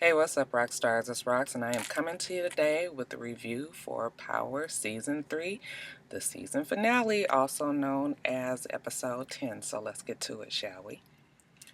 Hey, what's up, Roxstars? It's Rox, and I am coming to you today with the review for Power Season 3, the season finale, also known as Episode 10. So let's get to it, shall we?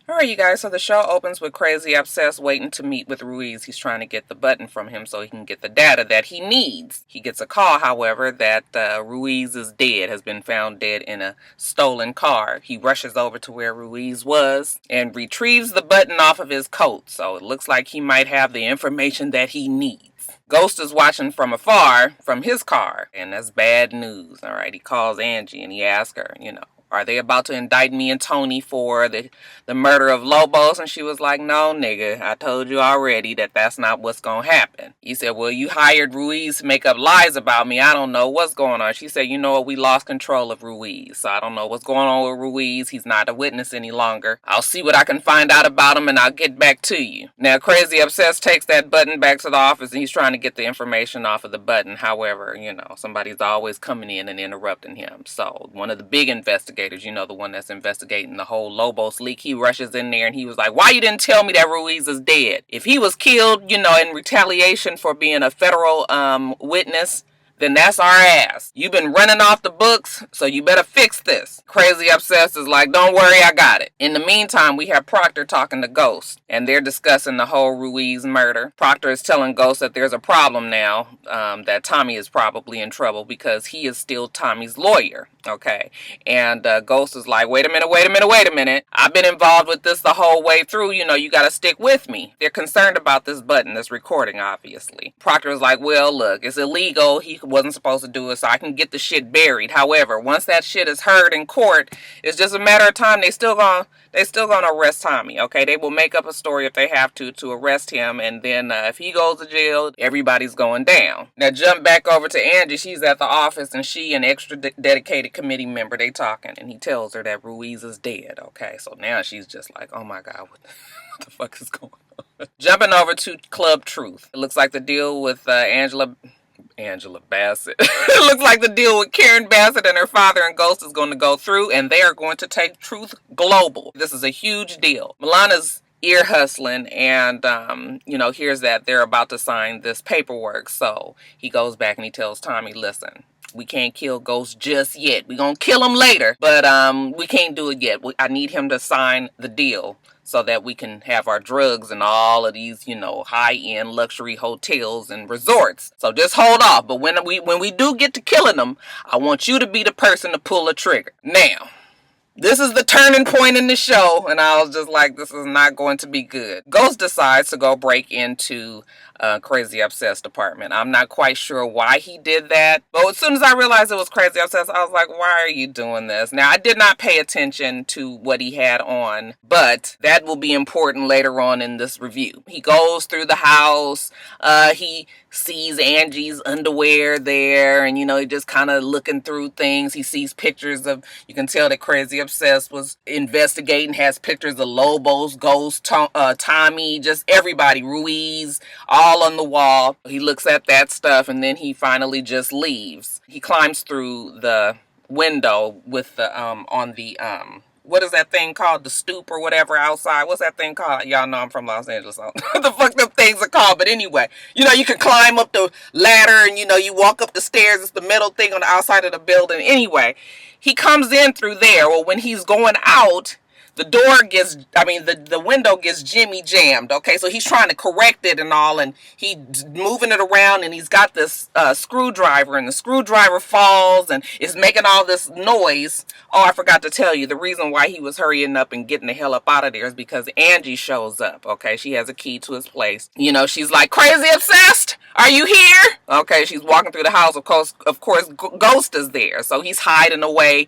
Alright, you guys, so the show opens with Crazy Obsessed waiting to meet with Ruiz. He's trying to get the button from him so he can get the data that he needs. He gets a call, however, that Ruiz is dead, has been found dead in a stolen car. He rushes over to where Ruiz was and retrieves the button off of his coat. So it looks like he might have the information that he needs. Ghost is watching from afar from his car, and that's bad news. Alright, he calls Angie and he asks her, are they about to indict me and Tony for the murder of Lobos? And she was like, no, nigga, I told you already that that's not what's going to happen. He said, well, you hired Ruiz to make up lies about me. I don't know what's going on. She said, you know what? We lost control of Ruiz. So I don't know what's going on with Ruiz. He's not a witness any longer. I'll see what I can find out about him and I'll get back to you. Now, Crazy Obsessed takes that button back to the office and he's trying to get the information off of the button. However, somebody's always coming in and interrupting him. So one of the big investigators, the one that's investigating the whole Lobos leak, he rushes in there and he was like, why you didn't tell me that Ruiz is dead? If he was killed, in retaliation for being a federal witness, then that's our ass. You've been running off the books, so you better fix this. Crazy Obsessed is like, don't worry, I got it. In the meantime, we have Proctor talking to Ghost, and they're discussing the whole Ruiz murder. Proctor is telling Ghost that there's a problem now, that Tommy is probably in trouble because he is still Tommy's lawyer, okay? And Ghost is like, wait a minute. I've been involved with this the whole way through. You got to stick with me. They're concerned about this button, this recording, obviously. Proctor is like, well, look, it's illegal. He wasn't supposed to do it, so I can get the shit buried. However, once that shit is heard in court, it's just a matter of time. They still gonna arrest Tommy, okay? They will make up a story if they have to arrest him, and then if he goes to jail, everybody's going down. Now jump back over to Angie. She's at the office, and she and extra dedicated committee member, they talking, and he tells her that Ruiz is dead, okay? So now she's just like, oh my God, what the fuck is going on? Jumping over to Club Truth. It looks like the deal with Angela Bassett. It looks like the deal with Karen Bassett and her father and Ghost is going to go through, and they are going to take Truth global. This is a huge deal. Milana's ear hustling and, hears that they're about to sign this paperwork. So he goes back and he tells Tommy, listen, we can't kill Ghost just yet. We're going to kill him later, but we can't do it yet. I need him to sign the deal so that we can have our drugs and all of these, high-end luxury hotels and resorts. So just hold off. But when we do get to killing them, I want you to be the person to pull the trigger. Now, this is the turning point in the show, and I was just like, this is not going to be good. Ghost decides to go break into Crazy Obsessed apartment. I'm not quite sure why he did that, but as soon as I realized it was Crazy Obsessed, I was like, why are you doing this? Now, I did not pay attention to what he had on, but that will be important later on in this review. He goes through the house, he sees Angie's underwear there, and he just kind of looking through things. He sees pictures of, you can tell that Crazy Obsessed was investigating, has pictures of Lobos, Ghost, Tommy, just everybody, Ruiz, all on the wall. He looks at that stuff, and then he finally just leaves. He climbs through the window with the what is that thing called? The stoop or whatever outside. What's that thing called? Y'all know I'm from Los Angeles. So what the fuck them things are called? But anyway, you can climb up the ladder and, you walk up the stairs. It's the metal thing on the outside of the building. Anyway, he comes in through there. Well, when he's going out, the window gets jimmy jammed, okay? So he's trying to correct it and all, and he's moving it around, and he's got this screwdriver, and the screwdriver falls, and is making all this noise. Oh, I forgot to tell you, the reason why he was hurrying up and getting the hell up out of there is because Angie shows up, okay? She has a key to his place. She's like, Crazy Obsessed, are you here? Okay, she's walking through the house. Of course, Ghost is there, so he's hiding away.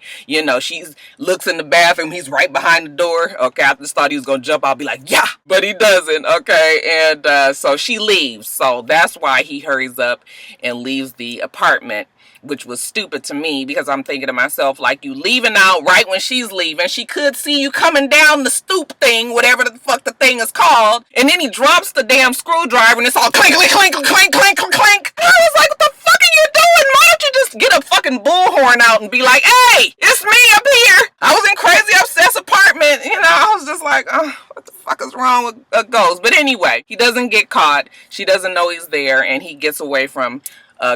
She looks in the bathroom. He's right behind the door. Okay, I just thought he was gonna jump out and be like, yeah, but he doesn't. Okay, and so she leaves. So that's why he hurries up and leaves the apartment, which was stupid to me because I'm thinking to myself, like, you leaving out right when she's leaving. She could see you coming down the stoop thing, whatever the fuck the thing is called. And then he drops the damn screwdriver and it's all clink, clink, clink, clink, clink, clink, clink. And I was like, what the fuck are you doing? Why don't you just get a fucking bullhorn out and be like, hey, it's me up here. I was in Crazy Obsessed apartment. You know, I was just like, oh, what the fuck is wrong with a ghost? But anyway, he doesn't get caught. She doesn't know he's there, and he gets away from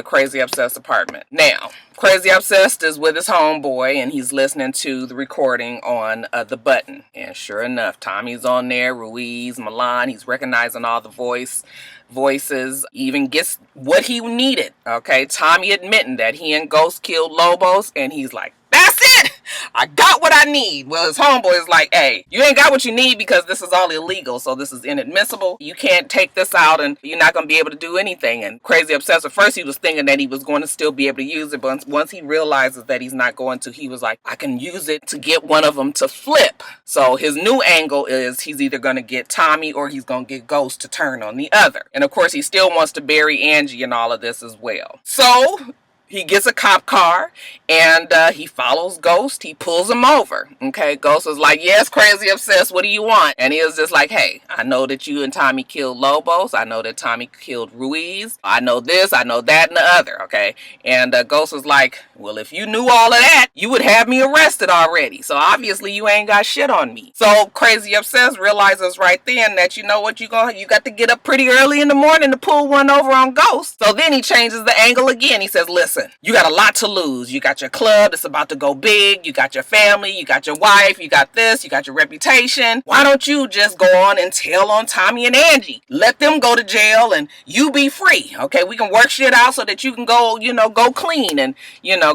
Crazy Obsessed apartment. Now, Crazy Obsessed is with his homeboy, and he's listening to the recording on the button. And sure enough, Tommy's on there, Ruiz, Milan. He's recognizing all the voices. He even gets what he needed. Okay, Tommy admitting that he and Ghost killed Lobos, and he's like, that's it! I got what I need. Well, his homeboy is like, hey, you ain't got what you need because this is all illegal, so this is inadmissible. You can't take this out and you're not going to be able to do anything. And Crazy Obsessed, at first he was thinking that he was going to still be able to use it, but once he realizes that he's not going to, he was like, I can use it to get one of them to flip. So his new angle is he's either going to get Tommy or he's going to get Ghost to turn on the other. And of course, he still wants to bury Angie in all of this as well. So he gets a cop car and he follows Ghost. He pulls him over. Okay, Ghost was like, yes, Crazy Obsessed, what do you want? And he was just like, hey, I know that you and Tommy killed Lobos. I know that Tommy killed Ruiz. I know this, I know that, and the other. Okay, and Ghost was like, well, if you knew all of that, you would have me arrested already. So obviously you ain't got shit on me. So Crazy Obsessed realizes right then that, you know what, you got to get up pretty early in the morning to pull one over on Ghost. So then he changes the angle again. He says, listen, you got a lot to lose. You got your club that's about to go big. You got your family. You got your wife. You got this. You got your reputation. Why don't you just go on and tell on Tommy and Angie? Let them go to jail and you be free. Okay, we can work shit out so that you can go, go clean. And,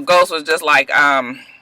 Ghost was just like,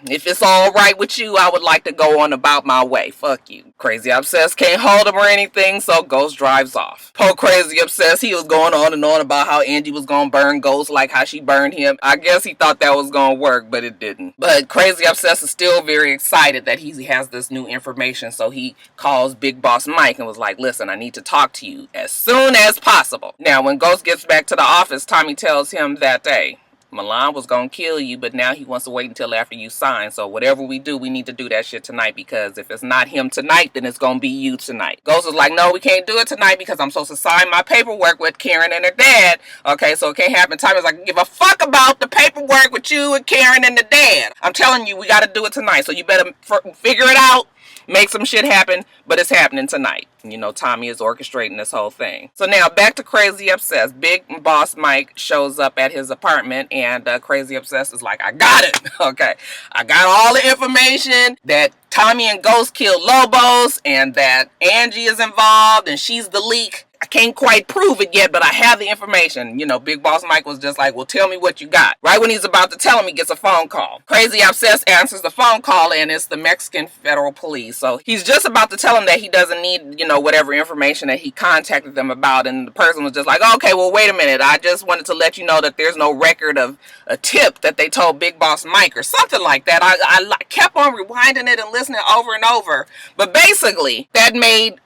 if it's all right with you, I would like to go on about my way. Fuck you. Crazy Obsessed can't hold him or anything, so Ghost drives off. Poor Crazy Obsessed, he was going on and on about how Angie was going to burn Ghost like how she burned him. I guess he thought that was going to work, but it didn't. But Crazy Obsessed is still very excited that he has this new information, so he calls Big Boss Mike and was like, listen, I need to talk to you as soon as possible. Now, when Ghost gets back to the office, Tommy tells him that, hey, Milan was gonna kill you, but now he wants to wait until after you sign. So whatever we do, we need to do that shit tonight, because if it's not him tonight, then it's gonna be you tonight. Ghost was like, no, we can't do it tonight because I'm supposed to sign my paperwork with Karen and her dad. Okay, so it can't happen. Tommy's like, give a fuck about the paperwork with you and Karen and the dad. I'm telling you, we gotta do it tonight. So you better figure it out. Make some shit happen, but it's happening tonight. Tommy is orchestrating this whole thing. So now back to Crazy Obsessed. Big Boss Mike shows up at his apartment, and Crazy Obsessed is like, I got it. Okay, I got all the information that Tommy and Ghost killed Lobos and that Angie is involved and she's the leak. I can't quite prove it yet, but I have the information. Big Boss Mike was just like, well, tell me what you got. Right when he's about to tell him, he gets a phone call. Crazy Obsessed answers the phone call, and it's the Mexican Federal Police. So he's just about to tell him that he doesn't need, whatever information that he contacted them about. And the person was just like, okay, well, wait a minute. I just wanted to let you know that there's no record of a tip that they told Big Boss Mike or something like that. I kept on rewinding it and listening over and over. But basically, that made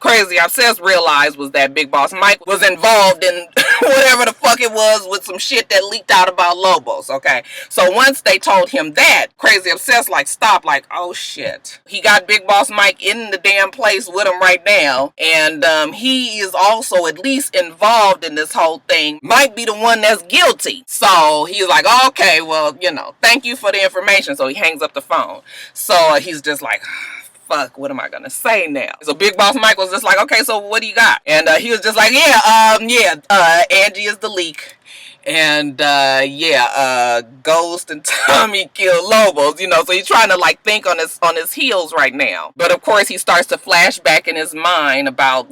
Crazy Obsessed realized was that Big Boss Mike was involved in whatever the fuck it was with some shit that leaked out about Lobos, okay? So once they told him that, Crazy Obsessed stopped, oh shit. He got Big Boss Mike in the damn place with him right now, and he is also at least involved in this whole thing. Might be the one that's guilty. So he's like, okay, well, thank you for the information. So he hangs up the phone. So he's just like, fuck, what am I gonna say now? So Big Boss Mike was just like, okay, so what do you got? And he was just like, Angie is the leak. And Ghost and Tommy killed Lobos, so he's trying to think on his heels right now. But of course he starts to flash back in his mind about,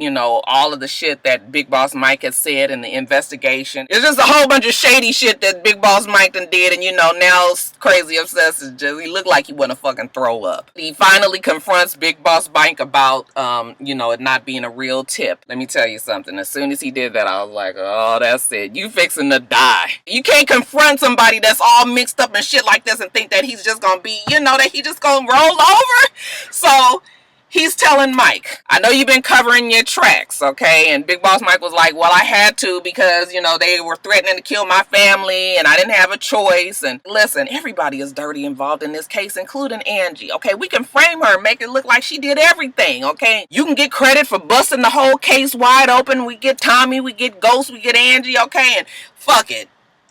all of the shit that Big Boss Mike has said in the investigation. It's just a whole bunch of shady shit that Big Boss Mike done did, and now Crazy Obsessed is just, he looked like he wanna fucking throw up. He finally confronts Big Boss Mike about it not being a real tip. Let me tell you something. As soon as he did that, I was like, oh, that's it. You fixing to die. You can't confront somebody that's all mixed up and shit like this and think that he's just gonna be, that he just gonna roll over. So he's telling Mike, I know you've been covering your tracks, okay? And Big Boss Mike was like, well, I had to because, they were threatening to kill my family and I didn't have a choice. And listen, everybody is dirty involved in this case, including Angie, okay? We can frame her and make it look like she did everything, okay? You can get credit for busting the whole case wide open. We get Tommy, we get Ghost, we get Angie, okay? And fuck it.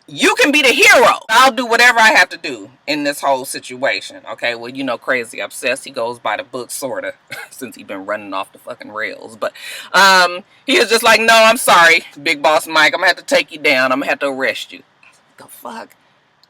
you can be the hero. I'll do whatever I have to do in this whole situation. Okay, well, you know, Crazy Obsessed, he goes by the book, sorta, since he's been running off the fucking rails. But he was just like, no, I'm sorry, Big Boss Mike, I'm gonna have to take you down. I'm gonna have to arrest you. The fuck?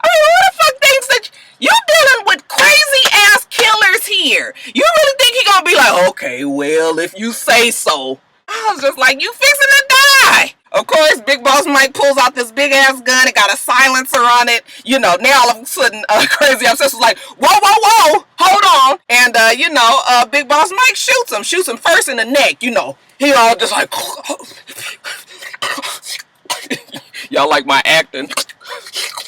I mean, who the fuck thinks that you dealing with crazy ass killers here? You really think he gonna be like, okay, well, if you say so? I was just like, you fixing to die. Of course, Big Boss Mike pulls out this big ass gun. It got a silencer on it. You know, now all of a sudden, Crazy Obsessed was like, whoa, whoa, whoa, hold on. And, you know, Big Boss Mike shoots him first in the neck. You know, he all just like, y'all like my acting?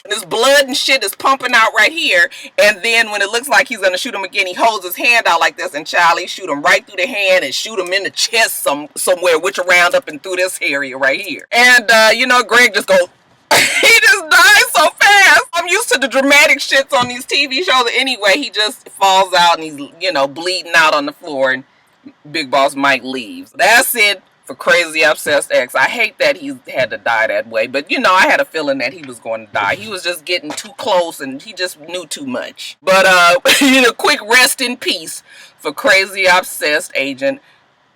This blood and shit is pumping out right here. And then when it looks like he's gonna shoot him again, he holds his hand out like this, and Charlie shoot him right through the hand and shoot him in the chest somewhere, which around up and through this area right here. And you know, Greg just goes, he just dies so fast. I'm used to the dramatic shits on these TV shows anyway. He just falls out and he's, you know, bleeding out on the floor, and Big Boss Mike leaves. That's it for Crazy Obsessed X. I hate that he had to die that way, but you know, I had a feeling that he was going to die. He was just getting too close and he just knew too much. But you know, quick rest in peace for Crazy Obsessed Agent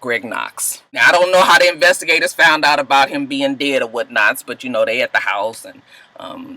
Greg Knox. Now, I don't know how the investigators found out about him being dead or whatnots, but you know, they at the house and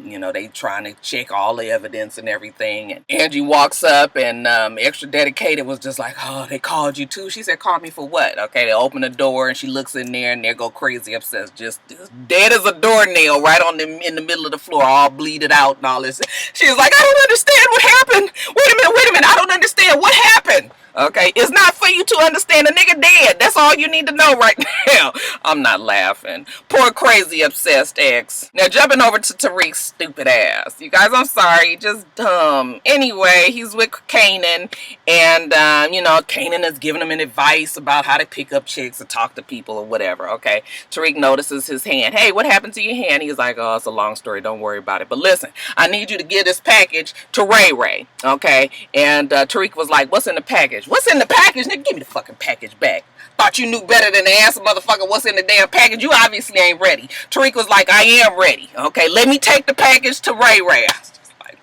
you know, they trying to check all the evidence and everything. And Angie walks up and Extra Dedicated was just like, oh, they called you too? She said, call me for what? Okay, they open the door and she looks in there and there go Crazy Obsessed, just dead as a doornail right on the in the middle of the floor, all bleeded out and all this. She was like, I don't understand what happened. Wait a minute, I don't understand what happened. Okay, it's not for you to understand. The nigga dead. That's all you need to know right now. I'm not laughing. Poor Crazy Obsessed X. Now jumping over to Tariq's stupid ass. You guys, I'm sorry, just dumb. Anyway, he's with Kanan, and you know, Kanan is giving him an advice about how to pick up chicks or talk to people or whatever. Okay, Tariq notices his hand. Hey, what happened to your hand? He's like, oh, it's a long story. Don't worry about it. But listen, I need you to give this package to Ray Ray. Okay, and Tariq was like, what's in the package? What's in the package? Nigga, give me the fucking package back. Thought you knew better than to answer, motherfucker, what's in the damn package? You obviously ain't ready. Tariq was like, I am ready. Okay, let me take the package to Ray Ray. I was just like...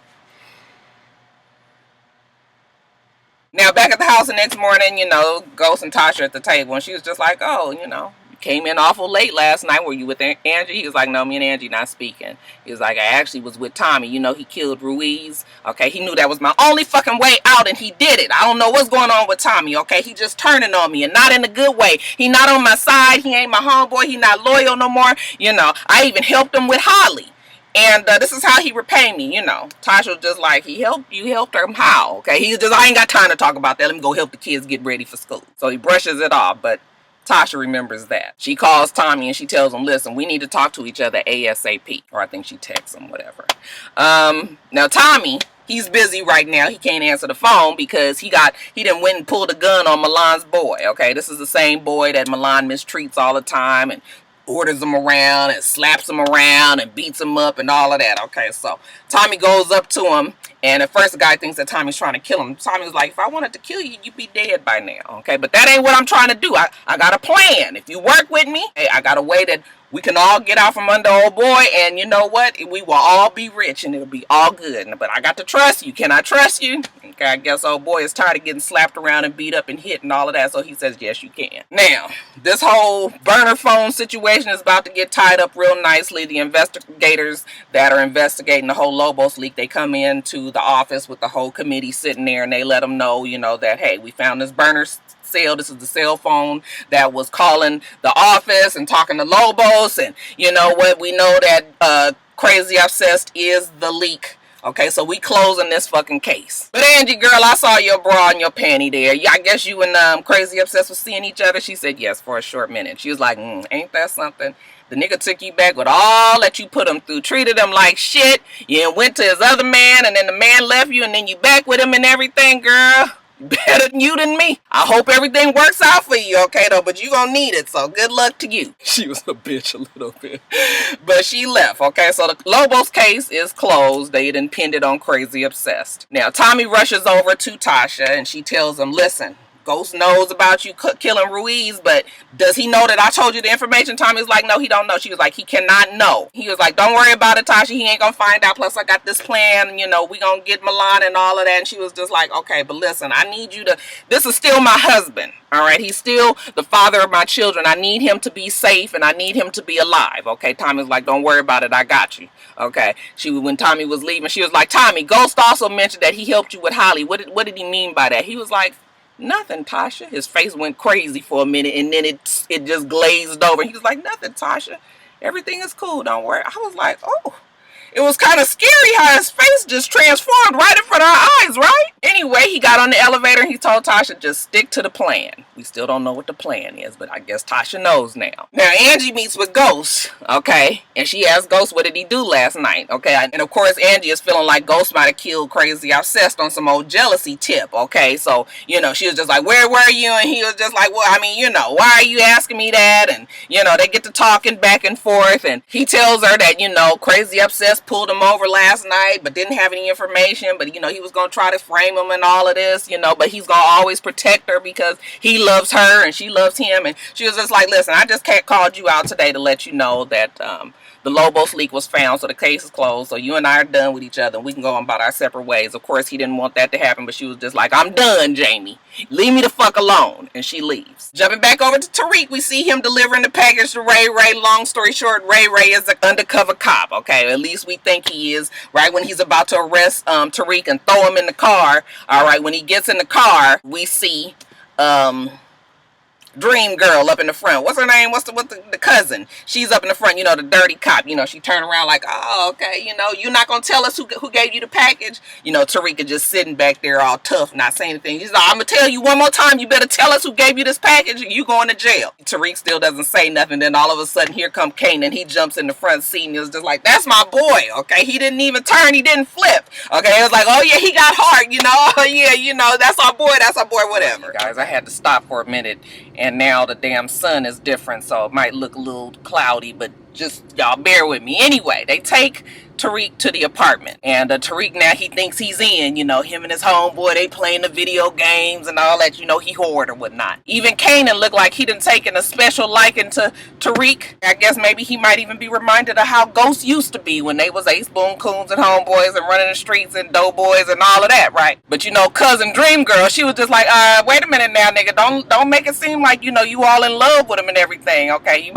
Now, back at the house the next morning, you know, Ghost and Tasha at the table, and she was just like, oh, you know, came in awful late last night. Were you with Angie? He was like, no, me and Angie not speaking. He was like, I actually was with Tommy. You know, he killed Ruiz. Okay, he knew that was my only fucking way out, and he did it. I don't know what's going on with Tommy, okay? He just turning on me, and not in a good way. He not on my side. He ain't my homeboy. He not loyal no more. You know, I even helped him with Holly. And this is how he repaid me, you know. Tasha was just like, he helped you, helped him how? Okay, he's just, I ain't got time to talk about that. Let me go help the kids get ready for school. So he brushes it off, but Tasha remembers that. She calls Tommy and she tells him, listen, we need to talk to each other ASAP. Or I think she texts him, whatever. Now Tommy, he's busy right now. He can't answer the phone because he done went and pulled a gun on Milan's boy. Okay, this is the same boy that Milan mistreats all the time and orders him around and slaps him around and beats him up and all of that. Okay, so Tommy goes up to him, and at first the guy thinks that Tommy's trying to kill him. Tommy was like, if I wanted to kill you, you'd be dead by now. Okay, but that ain't what I'm trying to do. I got a plan. If you work with me, hey, I got a way that we can all get out from under old boy, and you know what? We will all be rich, and it'll be all good. But I got to trust you. Can I trust you? Okay, I guess old boy is tired of getting slapped around and beat up and hit and all of that, so he says, yes, you can. Now, this whole burner phone situation is about to get tied up real nicely. The investigators that are investigating the whole Lobos leak, they come into the office with the whole committee sitting there, and they let them know, you know, that, hey, we found this burner cell. This is the cell phone that was calling the office and talking to Lobos, and you know what, we know that Crazy Obsessed is the leak. Okay, so we closing this fucking case. But Angie, girl, I saw your bra and your panty there. Yeah, I guess you and Crazy Obsessed was seeing each other. She said yes for a short minute. She was like, ain't that something? The nigga took you back with all that you put him through, treated him like shit. You went to his other man, and then the man left you, and then you back with him and everything, girl. Better than you than me. I hope everything works out for you, okay, though, but you gonna need it, so good luck to you. She was a bitch a little bit. But she left, okay, so the Lobos case is closed. They done pinned it on Crazy Obsessed. Now, Tommy rushes over to Tasha, and she tells him, listen, Ghost knows about you killing Ruiz, but does he know that I told you the information? Tommy's like, no, he don't know. She was like, he cannot know. He was like, don't worry about it, Tasha. He ain't gonna find out. Plus, I got this plan. You know, we gonna get Milan and all of that. And she was just like, okay, but listen, I need you to. This is still my husband. All right, he's still the father of my children. I need him to be safe and I need him to be alive. Okay, Tommy's like, don't worry about it. I got you. Okay. When Tommy was leaving, she was like, Tommy, Ghost also mentioned that he helped you with Holly. What did he mean by that? He was like, nothing, Tasha. His face went crazy for a minute and then it just glazed over. He was like, nothing, Tasha. Everything is cool. Don't worry. I was like, oh. It was kind of scary how his face just transformed right in front of our eyes, right? Anyway, he got on the elevator and he told Tasha, just stick to the plan. We still don't know what the plan is, but I guess Tasha knows now. Now, Angie meets with Ghost, okay? And she asked Ghost, what did he do last night, okay? And of course, Angie is feeling like Ghost might have killed Crazy Obsessed on some old jealousy tip, okay? So, you know, she was just like, where were you? And he was just like, well, I mean, you know, why are you asking me that? And, you know, they get to talking back and forth. And he tells her that, you know, Crazy Obsessed pulled him over last night but didn't have any information, but you know he was gonna try to frame him and all of this, you know, but he's gonna always protect her because he loves her and she loves him. And she was just like, listen, I just called you out today to let you know that the Lobos leak was found, so the case is closed, so you and I are done with each other. We can go on about our separate ways. Of course, he didn't want that to happen, but she was just like, I'm done, Jamie. Leave me the fuck alone. And she leaves. Jumping back over to Tariq, we see him delivering the package to Ray Ray. Long story short, Ray Ray is an undercover cop, okay? At least we think he is, right? When he's about to arrest Tariq and throw him in the car, all right? When he gets in the car, we see Dream Girl up in the front. What's her name? What's the cousin? She's up in the front, you know, the dirty cop. You know, she turned around like, oh, okay, you know, you're not going to tell us who gave you the package? You know, Tariq is just sitting back there all tough, not saying anything. He's like, I'm going to tell you one more time, you better tell us who gave you this package and you going to jail. Tariq still doesn't say nothing. Then all of a sudden, here come Kanan. He jumps in the front seat and is just like, that's my boy, okay? He didn't even turn. He didn't flip, okay? It was like, oh, yeah, he got heart, you know? Oh, yeah, you know, that's our boy, whatever. Guys, I had to stop for a minute. And now the damn sun is different, so it might look a little cloudy, but just y'all bear with me. Anyway, they take Tariq to the apartment, and Tariq now, he thinks he's in, you know, him and his homeboy, they playing the video games and all that, you know, he hoard or whatnot. Even Kanan looked like he done taken a special liking to Tariq. I guess maybe he might even be reminded of how Ghost used to be when they was Ace Boon Coons and homeboys and running the streets and doughboys and all of that, right? But you know, cousin Dream Girl, she was just like, wait a minute now, nigga, don't make it seem like, you know, you all in love with him and everything, okay? You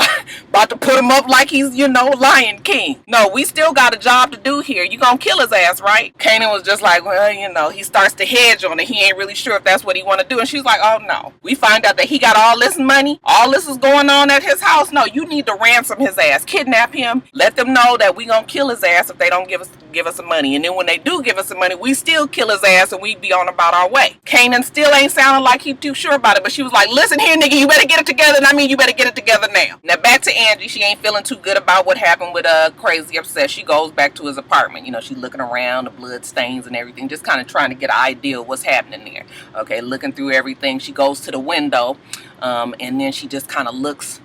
about to put him up like he's, you know, Lion King. No, we still got a job to do here. You gonna kill his ass, right? Kanan was just like, well, you know, he starts to hedge on it. He ain't really sure if that's what he want to do. And she's like, oh no. We find out that he got all this money. All this is going on at his house. No, you need to ransom his ass, kidnap him, let them know that we gonna kill his ass if they don't give us some money. And then when they do give us some money, we still kill his ass and we be on about our way. Kanan still ain't sounding like he too sure about it, but she was like, listen here, nigga, you better get it together. And I mean, you better get it together now. Now back to Angie. She ain't feeling too good about what happened with Crazy Obsessed. She goes back to his apartment. You know, she's looking around, the blood stains and everything, just kind of trying to get an idea of what's happening there. Okay, looking through everything. She goes to the window, and then she just kind of looks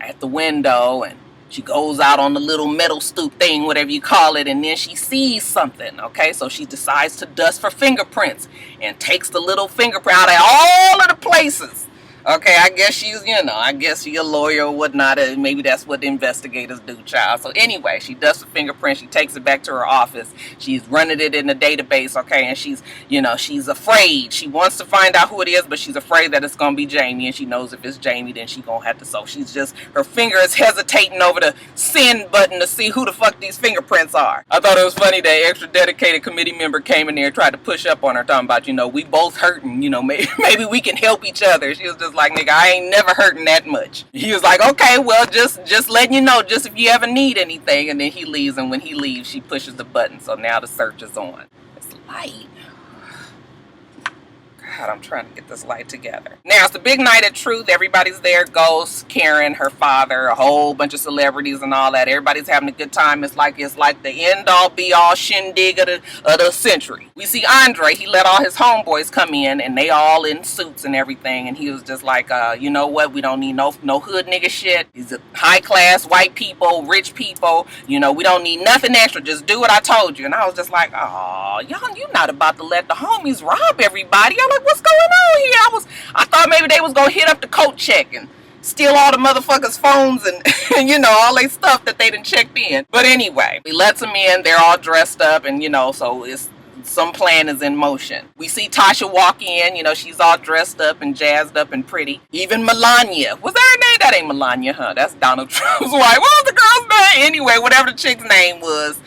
at the window, and she goes out on the little metal stoop thing, whatever you call it, and then she sees something, okay? So she decides to dust for fingerprints and takes the little fingerprint out of all of the places. Okay, I guess she's, you know, I guess she's a lawyer or whatnot. Maybe that's what the investigators do, child. So anyway, she does the fingerprint. She takes it back to her office. She's running it in the database, okay? And she's, you know, she's afraid. She wants to find out who it is, but she's afraid that it's going to be Jamie. And she knows if it's Jamie, then she's going to have to. So she's just, her finger is hesitating over the send button to see who the fuck these fingerprints are. I thought it was funny that extra dedicated committee member came in there and tried to push up on her, talking about, you know, we both hurting, you know, maybe we can help each other. She was just like, nigga, I ain't never hurting that much. He was like, okay, well, just letting you know, just if you ever need anything. And then he leaves, and when he leaves, she pushes the button. So now the search is on. It's light. God, I'm trying to get this light together. Now, it's the big night at Truth. Everybody's there. Ghost, Karen, her father, a whole bunch of celebrities and all that. Everybody's having a good time. It's like the end-all, be-all shindig of the century. We see Andre. He let all his homeboys come in, and they all in suits and everything. And he was just like, you know what? We don't need no hood nigga shit. These are high-class white people, rich people. You know, we don't need nothing extra. Just do what I told you. And I was just like, oh, y'all, you're not about to let the homies rob everybody. I'm like, what's going on here? I thought maybe they was gonna hit up the coat check and steal all the motherfuckers' phones and you know, all their stuff that they done checked in. But anyway, we let them in. They're all dressed up, and you know, so it's some plan is in motion. We see Tasha walk in, you know, she's all dressed up and jazzed up and pretty. Even Melania. Was that her name? That ain't Melania, huh? That's Donald Trump's wife. What was the girl's name? Anyway, whatever the chick's name was,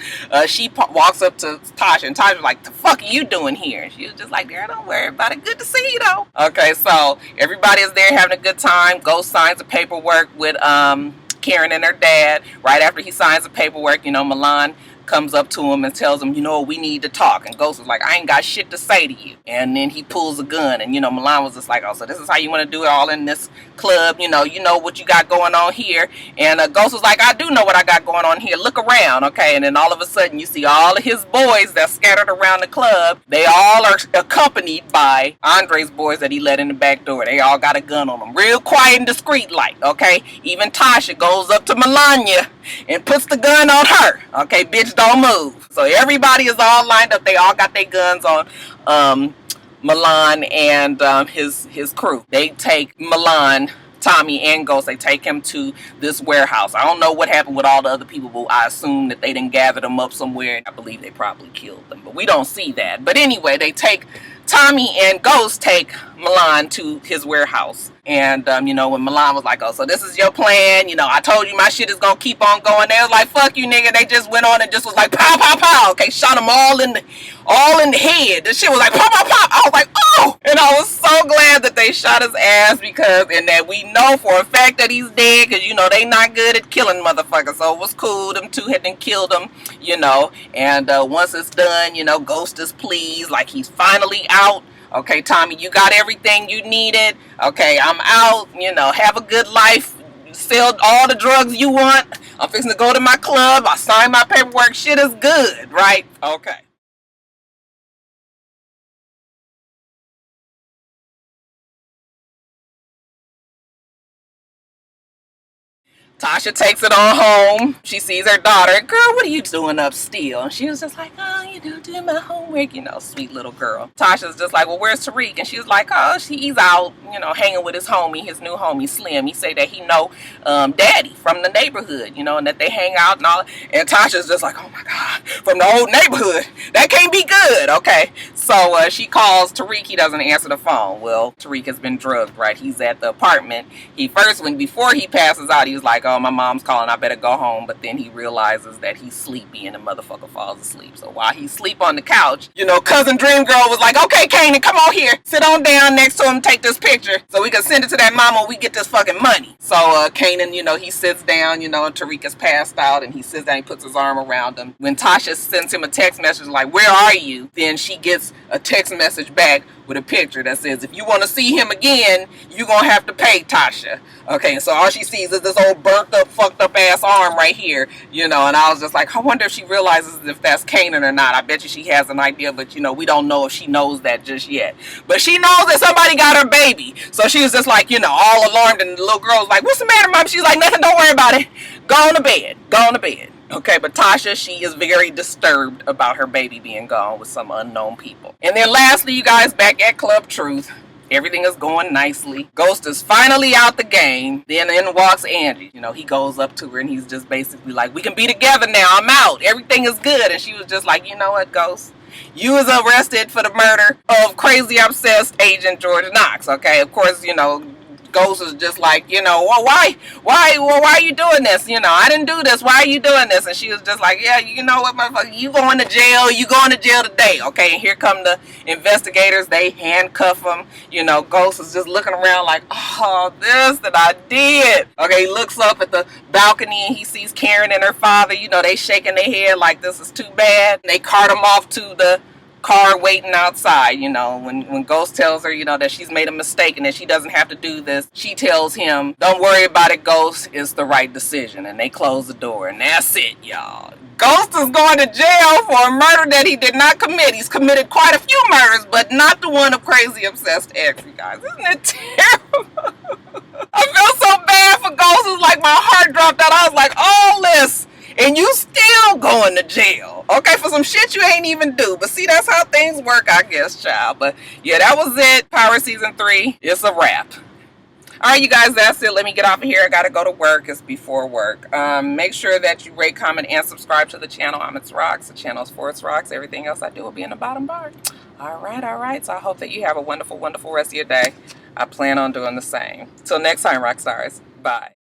she walks up to Tasha, and Tasha's like, the fuck are you doing here? And she was just like, girl, don't worry about it. Good to see you, though. Okay, so everybody is there having a good time. Ghost signs the paperwork with Karen and her dad. Right after he signs the paperwork, you know, Milan comes up to him and tells him, you know, we need to talk. And Ghost was like, I ain't got shit to say to you. And then he pulls a gun, and you know, Milan was just like, oh, so this is how you want to do it, all in this club, you know what you got going on here. And Ghost was like, I do know what I got going on here, look around. Okay, and then all of a sudden you see all of his boys that's scattered around the club. They all are accompanied by Andre's boys that he let in the back door. They all got a gun on them, real quiet and discreet like. Okay, even Tasha goes up to Melania and puts the gun on her. Okay, bitch, don't move. So everybody is all lined up. They all got their guns on Milan and his crew. They take Milan, Tommy, and Ghost. They take him to this warehouse. I don't know what happened with all the other people, but I assume that they didn't gather them up somewhere. I believe they probably killed them, but we don't see that. But anyway, they take Tommy and Ghost take Milan to his warehouse. And, you know, when Milan was like, oh, so this is your plan, you know, I told you my shit is gonna keep on going. They was like, fuck you, nigga. They just went on and just was like, pow, pow, pow. Okay, shot them all in the head. The shit was like, pop, pop, pop. I was like, oh! And I was so glad that they shot his ass and that we know for a fact that he's dead, because, you know, they not good at killing motherfuckers. So it was cool. Them two had killed him, you know. And once it's done, you know, Ghost is pleased, like he's finally out. Okay, Tommy, you got everything you needed. Okay, I'm out. You know, have a good life. Sell all the drugs you want. I'm fixing to go to my club. I signed my paperwork. Shit is good, right? Okay. Tasha takes it on home. She sees her daughter. Girl, what are you doing up still? And she was just like, oh, you know, doing my homework, you know, sweet little girl. Tasha's just like, well, where's Tariq? And she was like, oh, he's out, you know, hanging with his new homie, Slim. He say that he know Daddy from the neighborhood, you know, and that they hang out and all. And Tasha's just like, oh my God, from the old neighborhood. That can't be good, okay? So she calls Tariq. He doesn't answer the phone. Well, Tariq has been drugged, right? He's at the apartment. Before he passes out, he was like, oh, my mom's calling, I better go home. But then he realizes that he's sleepy and the motherfucker falls asleep. So while he's asleep on the couch, you know, cousin Dream Girl was like, okay, Kanan, come on here. Sit on down next to him, take this picture so we can send it to that mama when we get this fucking money. So Kanan, you know, he sits down, you know, and Tariq is passed out, and he sits down, he puts his arm around him. When Tasha sends him a text message like, where are you? Then she gets a text message back with a picture that says, if you want to see him again, you're going to have to pay, Tasha. Okay, so all she sees is this old burnt up, fucked up ass arm right here, you know, and I was just like, I wonder if she realizes if that's Kanan or not. I bet you she has an idea, but, you know, we don't know if she knows that just yet. But she knows that somebody got her baby. So she was just like, you know, all alarmed, and the little girl was like, what's the matter, Mom? She's like, nothing, don't worry about it. Go on to bed. Go on to bed. Okay, but Tasha, she is very disturbed about her baby being gone with some unknown people. And then lastly, you guys, back at Club Truth, everything is going nicely. Ghost is finally out the game. Then in walks Angie. You know, he goes up to her and he's just basically like, we can be together now. I'm out. Everything is good. And she was just like, you know what, Ghost? You was arrested for the murder of crazy obsessed agent George Knox. Okay, of course, you know, Ghost is just like, you know, well, why are you doing this? You know, I didn't do this. Why are you doing this? And she was just like, yeah, you know what, motherfucker, you going to jail. You going to jail today. Okay, and here come the investigators. They handcuff him. You know, Ghost is just looking around like, oh, this that I did. Okay, he looks up at the balcony and he sees Karen and her father. You know, they shaking their head like this is too bad. And they cart him off to the car waiting outside. You know, when Ghost tells her, you know, that she's made a mistake and that she doesn't have to do this, she tells him, don't worry about it, Ghost, it's the right decision. And they close the door, and that's it, y'all. Ghost is going to jail for a murder that he did not commit. He's committed quite a few murders, but not the one of crazy obsessed ex, you guys. Isn't it terrible? I feel so bad for Ghost. It's like my heart dropped out. I was like, all this, and you still going to jail. bill. Okay, for some shit you ain't even do. But see, that's how things work, I guess, child. But yeah, that was it. Power Season 3. It's a wrap. All right, you guys, that's it. Let me get off of here. I got to go to work. It's before work. Make sure that you rate, comment, and subscribe to the channel. I'm itsrox. The channel is for itsrox. Everything else I do will be in the bottom bar. All right. So I hope that you have a wonderful, wonderful rest of your day. I plan on doing the same. Till next time, Roxstars. Bye.